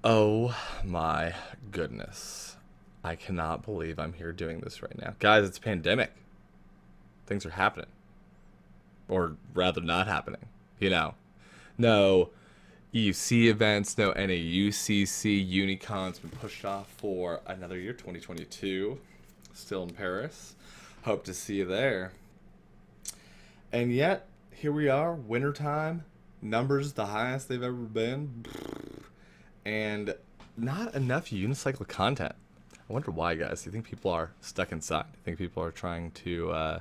Oh my goodness. I cannot believe I'm here doing this right now. Guys, it's a pandemic. Things are happening. Or rather, not happening. You know, no EUC events, no NAUCC, Unicon's been pushed off for another year, 2022. Still in Paris. Hope to see you there. And yet, here we are, wintertime. Numbers the highest they've ever been. And not enough unicycle content. I wonder why, guys. Do you think people are stuck inside? Do you think people are trying to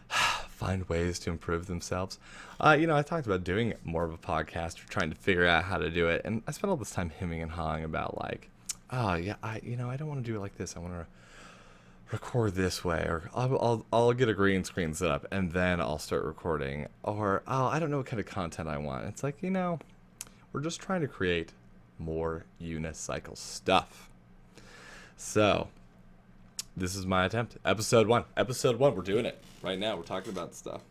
find ways to improve themselves? I talked about doing more of a podcast or trying to figure out how to do it, and I spent all this time hemming and hawing about like, oh yeah, I don't want to do it like this. I want to record this way, or I'll get a green screen set up and then I'll start recording, or oh, I don't know what kind of content I want. It's like we're just trying to create more unicycle stuff. So, this is my attempt. Episode 1. Episode 1. We're doing it right now. We're talking about stuff.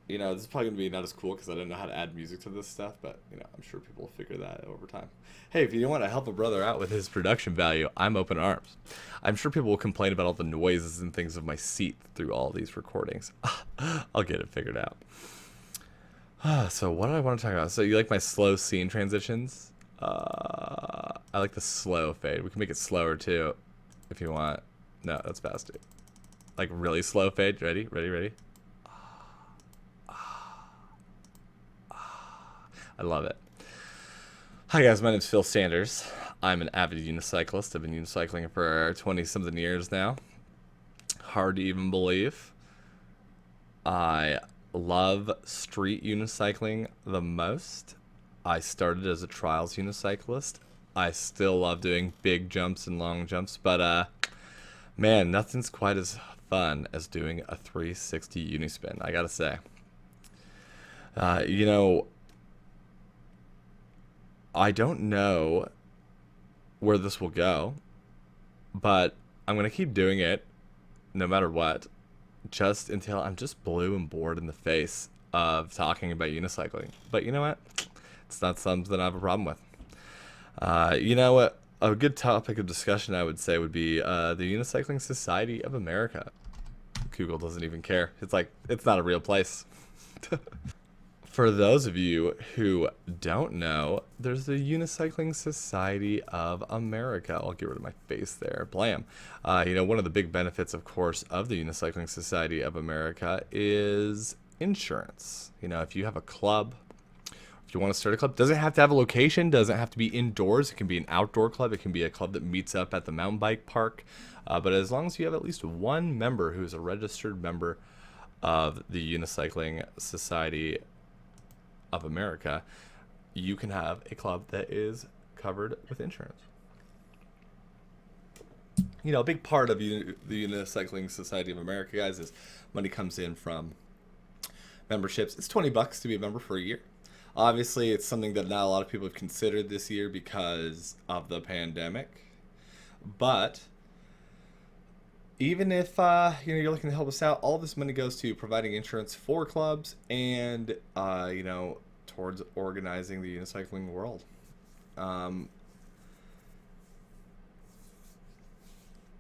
This is probably going to be not as cool because I don't know how to add music to this stuff, but, I'm sure people will figure that over time. Hey, if you want to help a brother out with his production value, I'm open arms. I'm sure people will complain about all the noises and things of my seat through all these recordings. I'll get it figured out. So what do I want to talk about? So you like my slow scene transitions? I like the slow fade. We can make it slower too, if you want. No, that's fast, dude. Like really slow fade. Ready? Ready? Ready? I love it. Hi guys, my name's Phil Sanders. I'm an avid unicyclist. I've been unicycling for 20-something years now. Hard to even believe. I love street unicycling the most. I started as a trials unicyclist. I still love doing big jumps and long jumps, but man, nothing's quite as fun as doing a 360 unispin, I gotta say. Uh, you know, I don't know where this will go, but I'm gonna keep doing it no matter what, just until I'm just blue and bored in the face of talking about unicycling. But you know what? It's not something I have a problem with. You know what? A good topic of discussion, I would say, would be the Unicycling Society of America. Google doesn't even care. It's like, it's not a real place. For those of you who don't know, there's the Unicycling Society of America. I'll get rid of my face there. Blam. One of the big benefits, of course, of the Unicycling Society of America is insurance. If you have a club, if you want to start a club, doesn't have to have a location, doesn't have to be indoors. It can be an outdoor club. It can be a club that meets up at the mountain bike park. But as long as you have at least one member who's a registered member of the Unicycling Society of America, you can have a club that is covered with insurance. A big part of the Unicycling Society of America, guys, is money comes in from memberships. It's $20 to be a member for a year. Obviously, it's something that not a lot of people have considered this year because of the pandemic. But even if you're looking to help us out, all this money goes to providing insurance for clubs and towards organizing the unicycling world.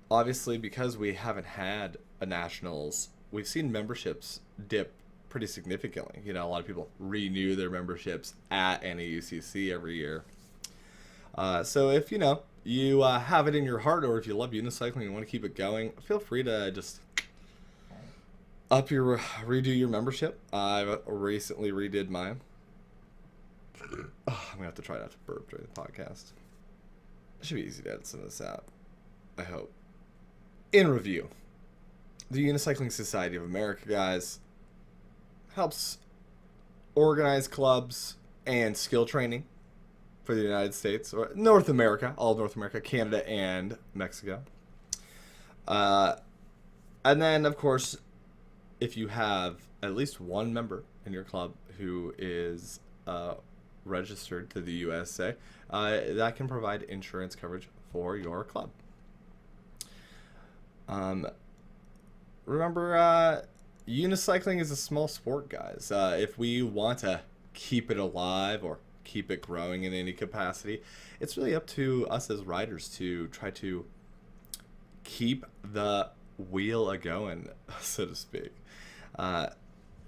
Obviously, because we haven't had a nationals, we've seen memberships dip pretty significantly. A lot of people renew their memberships at NAUCC every year. So if you have it in your heart, or if you love unicycling and want to keep it going, feel free to just redo your membership. I recently redid mine. I'm gonna have to try not to burp during the podcast. It should be easy to edit some of this out, I hope. In review, the Unicycling Society of America, guys, helps organize clubs and skill training for the United States, or North America, all of North America, Canada, and Mexico. And then, of course, if you have at least one member in your club who is registered to the USA, that can provide insurance coverage for your club. Remember, unicycling is a small sport, guys. If we want to keep it alive or keep it growing in any capacity. It's really up to us as riders to try to keep the wheel a going, so to speak. Uh,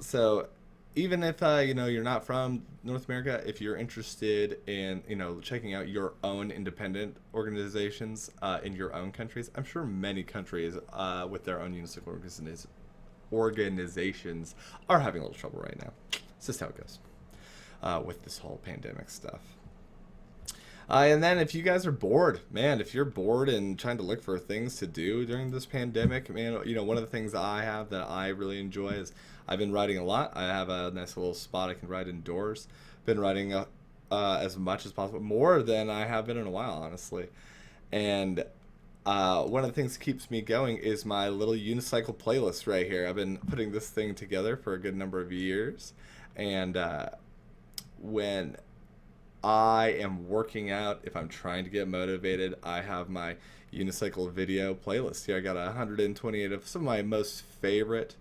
so even if you're not from North America, if you're interested in checking out your own independent organizations in your own countries, I'm sure many countries with their own unicycle organizations are having a little trouble right now. It's just how it goes with this whole pandemic stuff. And then if you guys are bored, man, if you're bored and trying to look for things to do during this pandemic, man, one of the things I have that I really enjoy is I've been riding a lot. I have a nice little spot I can ride indoors. Been riding as much as possible, more than I have been in a while, honestly. And one of the things that keeps me going is my little unicycle playlist right here. I've been putting this thing together for a good number of years. And when I am working out, if I'm trying to get motivated, I have my unicycle video playlist here. I got 128 of some of my most favorite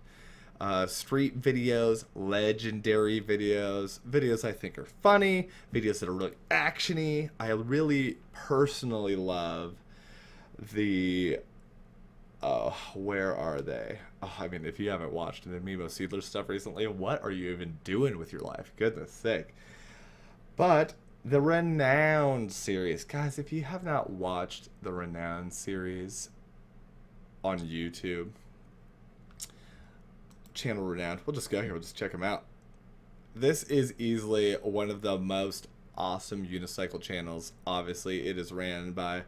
street videos, legendary videos I think are funny, videos that are really actiony. I really personally love the where are they? Oh, I mean, if you haven't watched the Mimo Seedler stuff recently, what are you even doing with your life? Goodness sake. But the Renowned series, guys, if you have not watched the Renowned series on YouTube, channel Renowned, we'll just go here, we'll just check them out. This is easily one of the most awesome unicycle channels. Obviously, it is ran by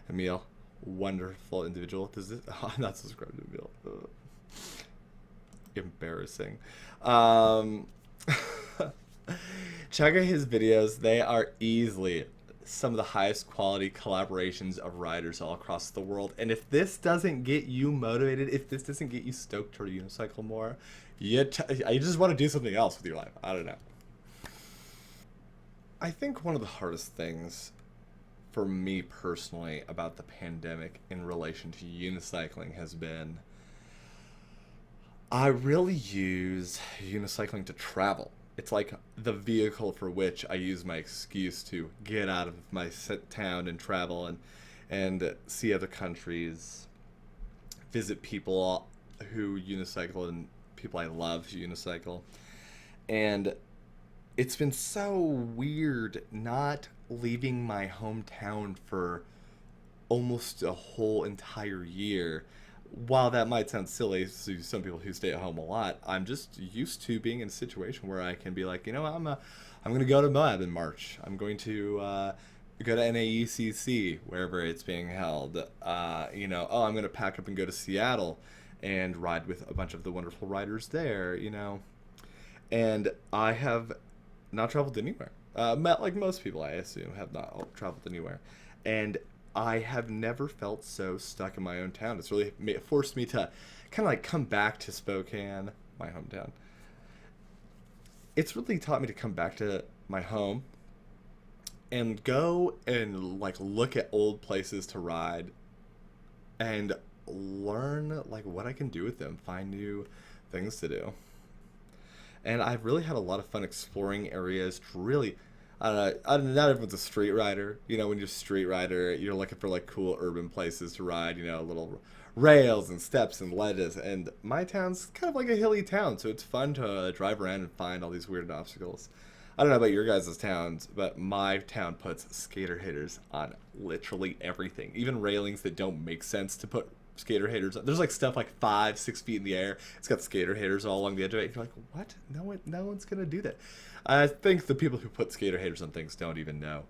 Emil, wonderful individual. Does this? Oh, I'm not subscribed to Emil. Ugh. Embarrassing. Check out his videos. They are easily some of the highest quality collaborations of riders all across the world. And if this doesn't get you motivated, if this doesn't get you stoked to unicycle more, you just want to do something else with your life. I don't know. I think one of the hardest things for me personally about the pandemic in relation to unicycling has been I really use unicycling to travel. It's like the vehicle for which I use my excuse to get out of my set town and travel and see other countries, visit people who unicycle and people I love who unicycle. And it's been so weird not leaving my hometown for almost a whole entire year. While that might sound silly to some people who stay at home a lot, I'm just used to being in a situation where I can be like, I'm going to go to Moab in March. I'm going to go to NAECC wherever it's being held. I'm going to pack up and go to Seattle and ride with a bunch of the wonderful riders there. And I have not traveled anywhere. Like most people, I assume, have not traveled anywhere. And I have never felt so stuck in my own town. It's really forced me to kind of like come back to Spokane, my hometown. It's really taught me to come back to my home and go and like look at old places to ride and learn like what I can do with them, find new things to do. And I've really had a lot of fun exploring areas to really not everyone's a street rider. When you're a street rider, you're looking for like cool urban places to ride, little rails and steps and ledges. And my town's kind of like a hilly town, so it's fun to drive around and find all these weird obstacles. I don't know about your guys' towns, but my town puts skater haters on literally everything. Even railings that don't make sense to put skater haters on. There's like stuff like 5-6 feet in the air. It's got skater haters all along the edge of it. And you're like, what? No one's gonna do that. I think the people who put skater haters on things don't even know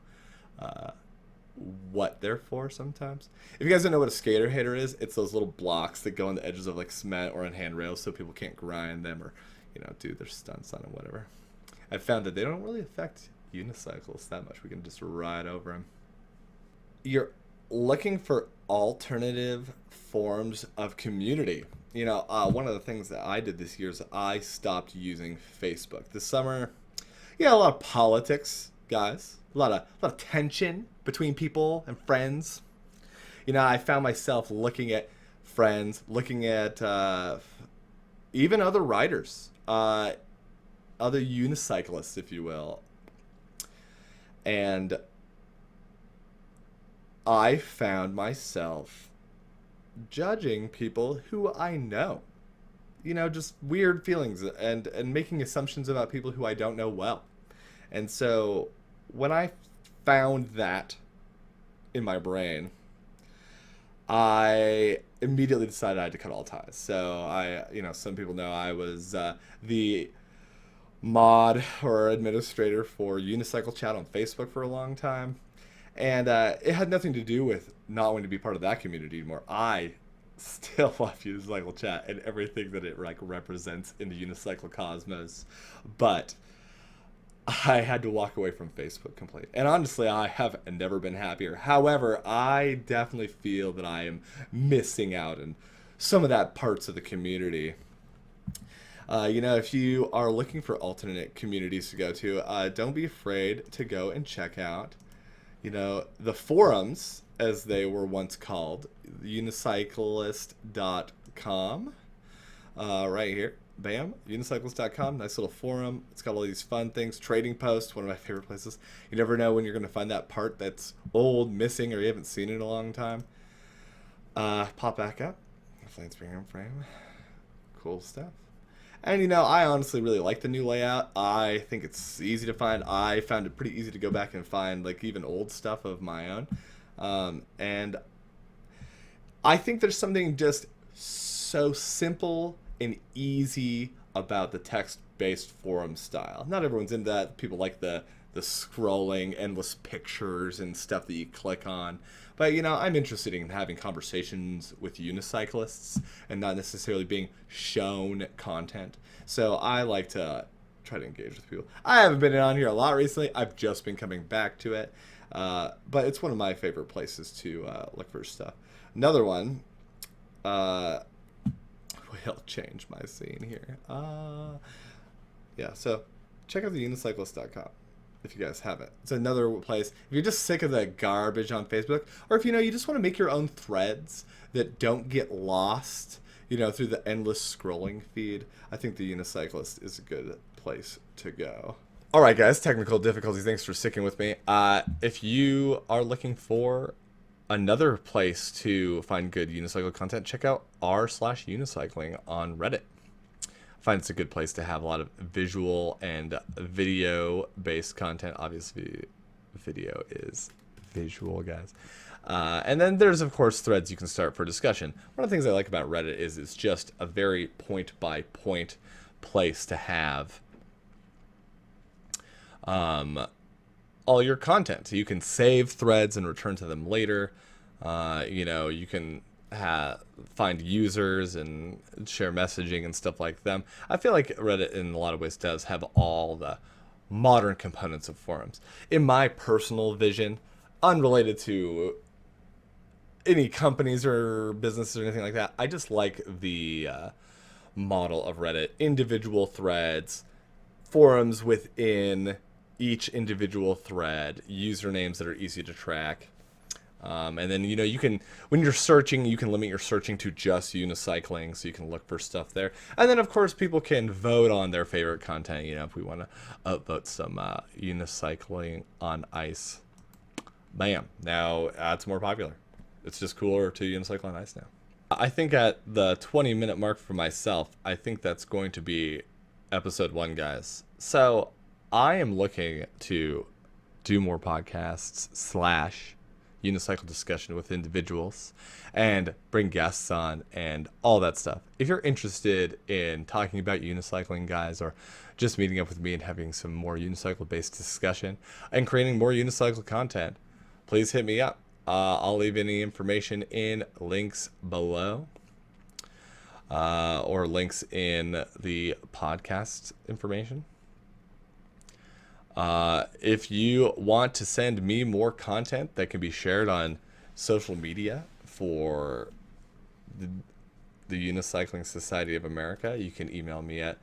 what they're for sometimes. If you guys don't know what a skater hater is, it's those little blocks that go on the edges of like cement or on handrails so people can't grind them or, do their stunts on them, whatever. I've found that they don't really affect unicycles that much. We can just ride over them. You're looking for alternative forms of community. One of the things that I did this year is I stopped using Facebook. This summer, a lot of politics, guys. A lot of tension between people and friends. I found myself looking at friends, looking at even other riders, other unicyclists, if you will, And I found myself judging people who I know. Just weird feelings and making assumptions about people who I don't know well. And so when I found that in my brain, I immediately decided I had to cut all ties. So some people know I was the mod or administrator for Unicycle Chat on Facebook for a long time. And it had nothing to do with not wanting to be part of that community anymore. I still love Unicycle Chat and everything that it represents in the unicycle cosmos. But I had to walk away from Facebook completely. And honestly, I have never been happier. However, I definitely feel that I am missing out on some of that parts of the community. If you are looking for alternate communities to go to, don't be afraid to go and check out, the forums, as they were once called, unicyclist.com, right here. Bam, unicyclist.com, nice little forum. It's got all these fun things. Trading Post, one of my favorite places. You never know when you're going to find that part that's old, missing, or you haven't seen it in a long time. Pop back up. Flames Premium Frame. Cool stuff. And I honestly really like the new layout. I think it's easy to find. I found it pretty easy to go back and find even old stuff of my own. And I think there's something just so simple and easy about the text-based forum style. Not everyone's into that. People like the scrolling, endless pictures and stuff that you click on. But, I'm interested in having conversations with unicyclists and not necessarily being shown content. So I like to try to engage with people. I haven't been on here a lot recently. I've just been coming back to it. But it's one of my favorite places to look for stuff. Another one, will change my scene here. So check out the unicyclist.com. If you guys haven't. It's another place. If you're just sick of the garbage on Facebook, or if you just want to make your own threads that don't get lost, through the endless scrolling feed, I think the Unicyclist is a good place to go. All right, guys, technical difficulties. Thanks for sticking with me. If you are looking for another place to find good unicycle content, check out r/unicycling on Reddit. I find it's a good place to have a lot of visual and video-based content. Obviously, video is visual, guys. And then there's, of course, threads you can start for discussion. One of the things I like about Reddit is it's just a very point-by-point place to have all your content. So you can save threads and return to them later. You can find users and share messaging and stuff like them. I feel like Reddit in a lot of ways does have all the modern components of forums. In my personal vision, unrelated to any companies or businesses or anything like that, I just like the model of Reddit. Individual threads, forums within each individual thread, usernames that are easy to track. And then, you can, when you're searching, you can limit your searching to just unicycling, so you can look for stuff there. And then, of course, people can vote on their favorite content, if we want to upvote some unicycling on ice. Bam. Now, it's more popular. It's just cooler to unicycle on ice now. I think at the 20-minute mark for myself, I think that's going to be episode 1, guys. So, I am looking to do more podcasts / unicycle discussion with individuals and bring guests on and all that stuff. If you're interested in talking about unicycling, guys, or just meeting up with me and having some more unicycle based discussion and creating more unicycle content, please hit me up. I'll leave any information in links below or links in the podcast information. If you want to send me more content that can be shared on social media for the Unicycling Society of America, you can email me at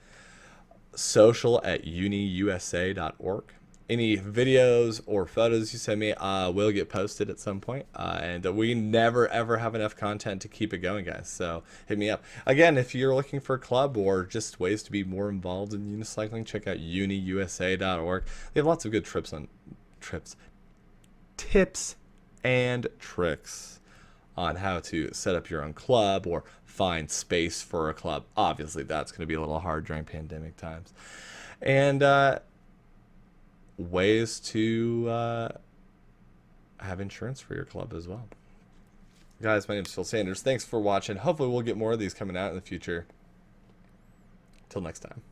social@uniusa.org. Any videos or photos you send me will get posted at some point. And we never, ever have enough content to keep it going, guys. So hit me up. Again, if you're looking for a club or just ways to be more involved in unicycling, check out uniusa.org. They have lots of good trips, tips and tricks on how to set up your own club or find space for a club. Obviously, that's going to be a little hard during pandemic times. And ways to have insurance for your club as well. Guys, my name is Phil Sanders. Thanks for watching. Hopefully we'll get more of these coming out in the future. Till next time.